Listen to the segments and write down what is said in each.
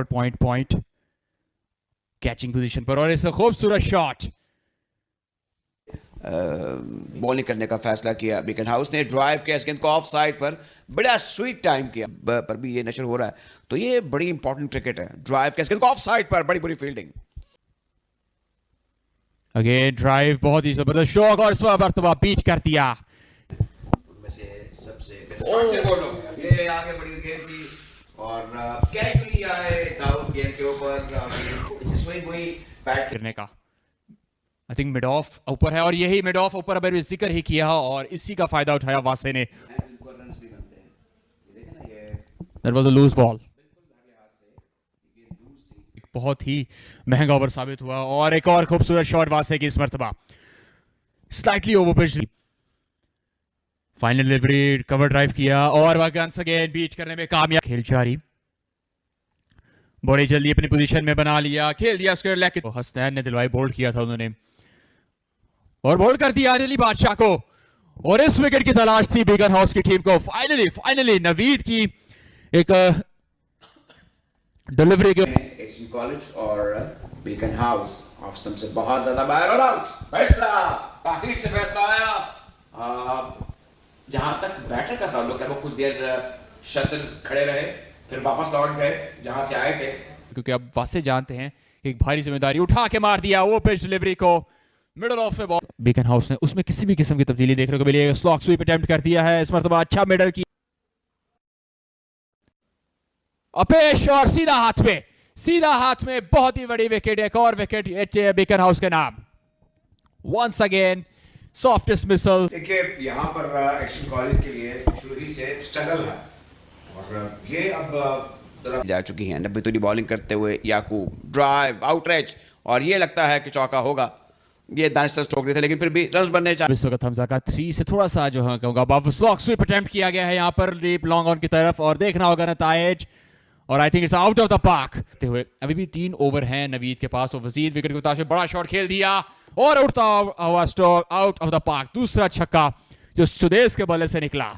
Backward point catching position पर, और इसका खूबसूरत शॉट बॉलिंग करने का फैसला किया। बीकन हाउस ने ड्राइव किया, गेंद को ऑफ साइड पर बड़ा स्वीट टाइम किया पर भी ये नशर हो रहा है, तो ये बड़ी इंपॉर्टेंट क्रिकेट है। ड्राइव किया, गेंद को ऑफ साइड पर, बड़ी बुरी फील्डिंग। अगेन ड्राइव, बहुत ही जबरदस्त शॉट और इस मरतबा बीट कर दिया। उनमें से सबसे ये आगे बड़ी गेंद थी और कैजुअली आए दाऊद गेंद के ऊपर, इसे स्विंग हुई बैट करने का। आई थिंक मिड ऑफ ऊपर है और यही मिड ऑफ ऊपर अभी जिक्र ही किया और इसी का फायदा उठाया वासे ने। That was a loose ball, बहुत ही महंगा ओवर साबित हुआ और एक और खूबसूरत शॉट वासे की इस मरतबा slightly over pitch. Final delivery, cover drive किया और वंस अगेन बीट करने में कामयाब। खेल जारी, बड़ी जल्दी अपनी पोजीशन में बना लिया, खेल दिया स्क्वायर लेग। तो हसनैन ने दिलवाई बोल्ड किया था उन्होंने और बोल्ड कर दिया अली बादशाह को, और इस विकेट की तलाश थी बीकन हाउस की टीम को। फाइनली नवीद की एक डिलीवरी के एचएन कॉलेज और बीकन हाउस ऑफ स्टंप से बहुत ज्यादा बाहर और आउट। फैसला ताकीद से फैसला आया। जहां तक बैटर का ताल्लुक है वो कुछ देर शटल खड़े रहे, फिर वापस लौट गए जहां से आए थे, क्योंकि अब वासे जानते हैं एक भारी जिम्मेदारी उठा के मार दिया वो पिच डिलीवरी को मिडल ऑफ में बॉल। बीकन हाउस ने उसमें किसी भी किस्म की तब्दीली देखने को मिली है। स्लॉग स्वीप अटेम्प्ट कर दिया है इस मरतबा, अच्छा मिडल की अपेश और सीधा हाथ में बहुत ही बड़ी विकेट, एक और विकेट बीकन हाउस के नाम। Once again soft dismissal. देखिए यहाँ पर एचएन कॉलेज के लिए शुरू ही से स्ट्रगल है और ये अब जा चुकी हैं। 90 बॉलिंग करते हुए याकूब, ड्राइव आउटरेच और ये लगता है कि चौका होगा। ये दानिश स्ट्रोक रहे थे लेकिन फिर भी रन्स बनने चाहिए। इस वक्त हमजा का 3 से थोड़ा सा जो है कहूंगा अब स्लॉग स्वीप अटेम्प्ट किया गया है यहाँ पर डीप लॉन्ग ऑन की तरफ और देखना होगा नतायज, और I think it's out of the park. हुए अभी भी 3 ओवर हैं नवीद के पास, तो वजीद विकेट के उतार बड़ा शॉट खेल दिया और उड़ता हुआ stroke out of the park. दूसरा छक्का जो सुदेश के बल्ले से निकला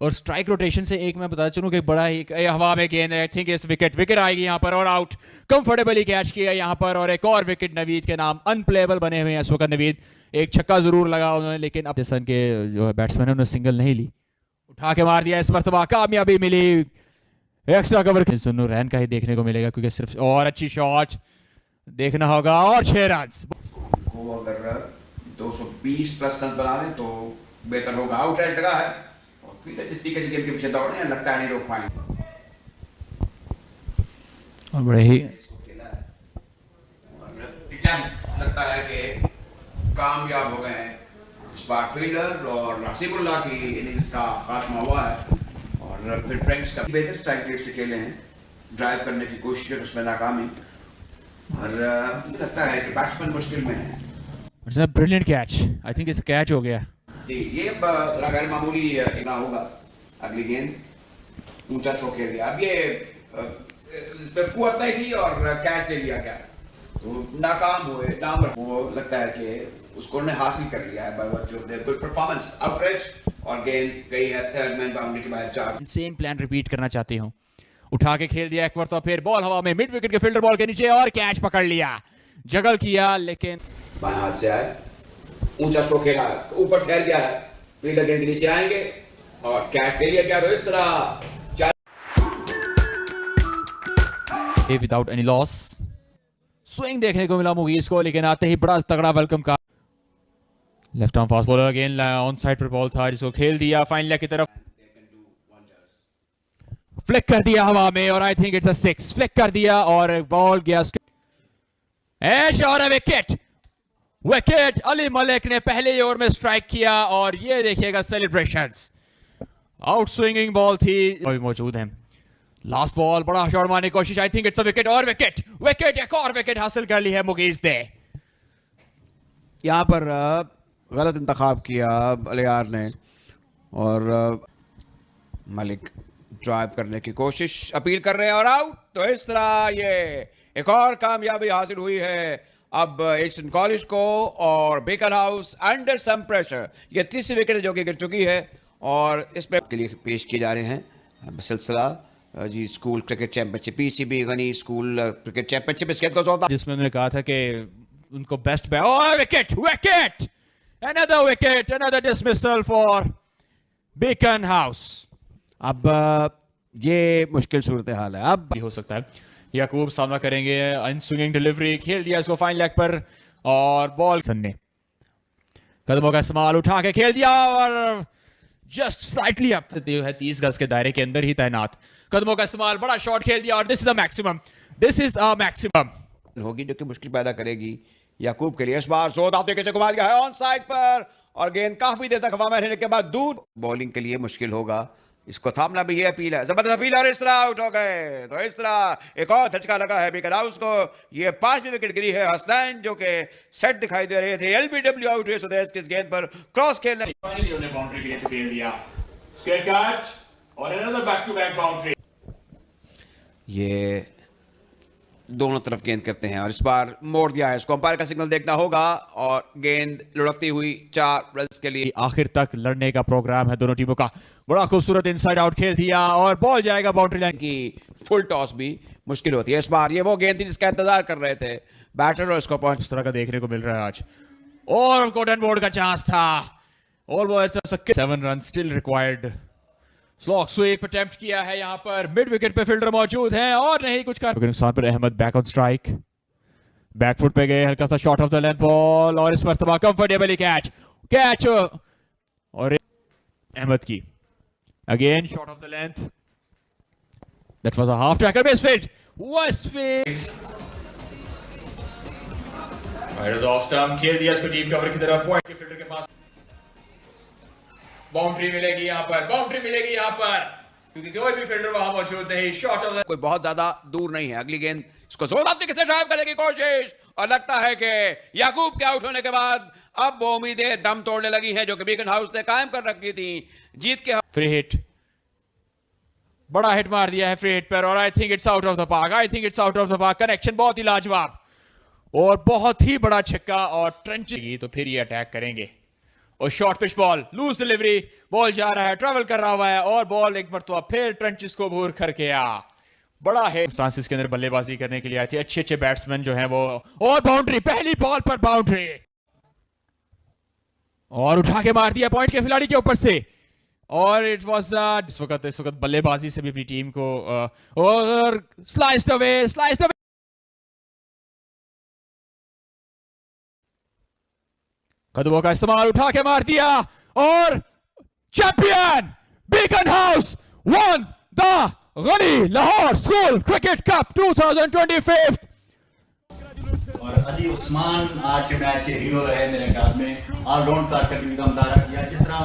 और स्ट्राइक रोटेशन से एक मैं बता चलूं कि बड़ा ही हवा में गेंद, आई थिंक इस विकेट आएगी यहाँ पर और आउट। कंफर्टेबली कैच किया यहाँ पर और एक और विकेट नवीद के नाम। अनप्लेएबल बने हुए हैं इस वक्त नवीद, एक छक्का जरूर लगा उन्होंने लेकिन अब जैसन के जो है बैट्समैन है उन्होंने सिंगल नहीं ली, उठा के मार दिया। इस मरतबा कामयाबी मिली, एक्स्ट्रा कवर सुन्नू रैन का ही देखने को मिलेगा क्योंकि सिर्फ और अच्छी शॉट देखना होगा और 6 रन। अगर 220 प्लस रन बना लें तो बेहतर होगा। आउटसाइड लगा है और फील्डर जिस तरीके से गेंद के पीछे दौड़े हैं लगता है नहीं रोक पाएंगे और बड़े ही इसको खेला है और लगता है कि कामयाब हो गए हैं इस बार फील्डर और नसीबुल्लाह की इनिंग्स का खात्मा हुआ है और फिर फ्रेंड्स का बेहतर स्ट्राइक रेट से खेले हैं। ड्राइव करने की कोशिश और उसमें नाकामी और लगता है कि बैट्समैन मुश्किल में है। It's a brilliant catch, I think it's catch हो गया जी। ये अब गैर मामूली इतना होगा। अगली गेंद ऊंचा स्ट्रोक खेल दिया, अब ये कुवत नहीं थी और कैच ले लिया गया तो नाकाम हुए। डामर वो लगता है कि उसको ने हासिल कर लिया है by virtue of their good performance. Outreach और गेंद गई है थर्ड मैन बाउंड्री के बाहर 4। सेम प्लान रिपीट करना चाहती हूँ। उठा के खेल दिया एक बार तो फिर बॉल हवा में मिड विकेट के फील्डर बॉल के नीचे और कैच पकड़ लिया, जगल किया लेकिन बाएं हाथ से आए, ऊंचा स्ट्रोक खेला, ऊपर ठहर गया है, फील्डर गेंद के नीचे आएंगे और कैच ले लिया गया। तो इस तरह विदाउट एनी लॉस स्विंग देखने को मिला मुगीज को, लेकिन आते ही बड़ा तगड़ा वेलकम का left arm fast bowler again on side पर बॉल था जिसको खेल दिया फाइन लेग की तरफ, फ्लिक कर दिया हवा में और I think it's a 6। Flick कर दिया और बॉल गया एश और विकेट अली मलिक ने पहले ओवर में स्ट्राइक किया और ये देखिएगा सेलिब्रेशंस। आउट स्विंगिंग बॉल थी, अभी मौजूद हैं। लास्ट बॉल बड़ा शॉट मारने की कोशिश, I think it's a wicket और विकेट एक और विकेट हासिल कर ली है मुगीज ने। यहाँ पर गलत इंतखाब किया अलियार ने और मलिक ड्राइव करने की कोशिश, अपील कर रहे हैं और आउट। तो इस तरह ये एक और कामयाबी हासिल हुई है अब एचएन कॉलेज को और Beaconhouse under some pressure. ये तीसरी विकेट जो कि गिर चुकी है और इसमें के लिए पेश किए जा रहे हैं सिलसिला जी school cricket championship PCB Ghani school cricket championship इस गेंद को जोरदार जिसमें उन्होंने कहा था कि उनको बेस्ट बैट और wicket wicket another wicket another dismissal for beacon house. अब ये मुश्किल सूरत हाल है। अब भी हो सकता है याकूब सामना करेंगे इन स्विंगिंग डिलीवरी खेल दिया इसको फाइन लेग पर और बॉल ने कदमों का इस्तेमाल उठा के खेल दिया और जस्ट स्लाइटली अप है 30 गज के दायरे के अंदर ही तैनात कदमों का इस्तेमाल बड़ा शॉट खेल दिया और this is the maximum this is a maximum होगी जो कि मुश्किल पैदा करेगी याकूब के लिए। इस बार जोरदार तरीके से घुमा दिया है ऑन साइड पर और गेंद काफी देर तक हवा में रहने के बाद दूर बॉलिंग के लिए मुश्किल होगा। इसको थामना भी ये अपील है, जबरदस्त अपील और इस तरह आउट हो गए। तो इस तरह एक और धचका लगा है बीकन हाउस को। ये 5वीं विकेट गिरी है हसनैन जो कि सेट दिखाई दे रहे थे। एलबीडब्ल्यू आउट हुए सुदेश किस गेंद पर क्रॉस खेलने फाइनली उन्हें बाउंड्री के लिए खेल दिया स्क्वायर कैच और another back to back boundary. ये दोनों तरफ गेंद करते हैं और इस बार मोड़ दिया है। इसको अंपायर का सिग्नल देखना होगा और गेंद लुढ़कती हुई 4 रन्स के लिए। आखिर तक लड़ने का प्रोग्राम है दोनों टीमों का। बड़ा खूबसूरत इनसाइड आउट खेल दिया और बॉल जाएगा बाउंड्री लाइन की फुल टॉस भी मुश्किल होती है। इस बार ये वो गेंद थी जिसका इंतजार कर रहे थे बैटर और इसको पहुंच इस तरह का देखने को मिल रहा है आज और गोल्डन बोर्ड का चांस था और वो 7 run still required. Slog sweep attempt किया है यहां पर मिड विकेट पे फील्डर मौजूद हैं और नहीं कुछ कर नुकसान पर Ahmed back on strike backfoot पे गए हल्का सा shot off the length ball और इस मर्तबा कंफर्टेबली कैच और अहमद की again shot off the length that was a half tracker बेसफील्ड ऑफ स्टंप खेल दिया इसको डीप कवर की तरफ पॉइंट के फील्डर के पास बाउंड्री मिलेगी यहां पर क्योंकि कोई भी फील्डर वहां मौजूद नहीं। शॉट ऑफ कोई बहुत ज्यादा दूर नहीं है। अगली गेंद इसको जोरदार तरीके से ड्राइव करने की कोशिश और लगता है कि याकूब के आउट होने के बाद अब वो उम्मीदें दम तोड़ने लगी हैं जो कि बीकन हाउस ने कायम कर रखी थी। जीत के फ्री हिट बड़ा हिट मार दिया है फ्री हिट पर और I think it's out of the park connection बहुत ही लाजवाब और बहुत ही बड़ा छक्का और ट्रेंच तो फिर ये अटैक करेंगे और short pitch ball loose delivery ball जा रहा है ट्रैवल कर रहा हुआ है और बॉल एक मरतबा फिर ट्रेंचेस को भूर करके बड़ा है फ्रांसिस के अंदर बल्लेबाजी करने के लिए आए थे अच्छे बैट्समैन जो हैं वो और बाउंड्री पहली बॉल पर बाउंड्री और उठा के मार दिया पॉइंट के खिलाड़ी के ऊपर से और इट वाज इस वक्त बल्लेबाजी से भी अपनी टीम को और स्लाइस्ड अवे कदमों का इस्तेमाल उठा के मार दिया और champion Beaconhouse won the Ghani Lahore school cricket cup 2025। और अली उस्मान आज के मैच के हीरो रहे मेरे ख्याल में। ऑलराउंड कारकर्दगी का मुजाहरा किया जिस तरह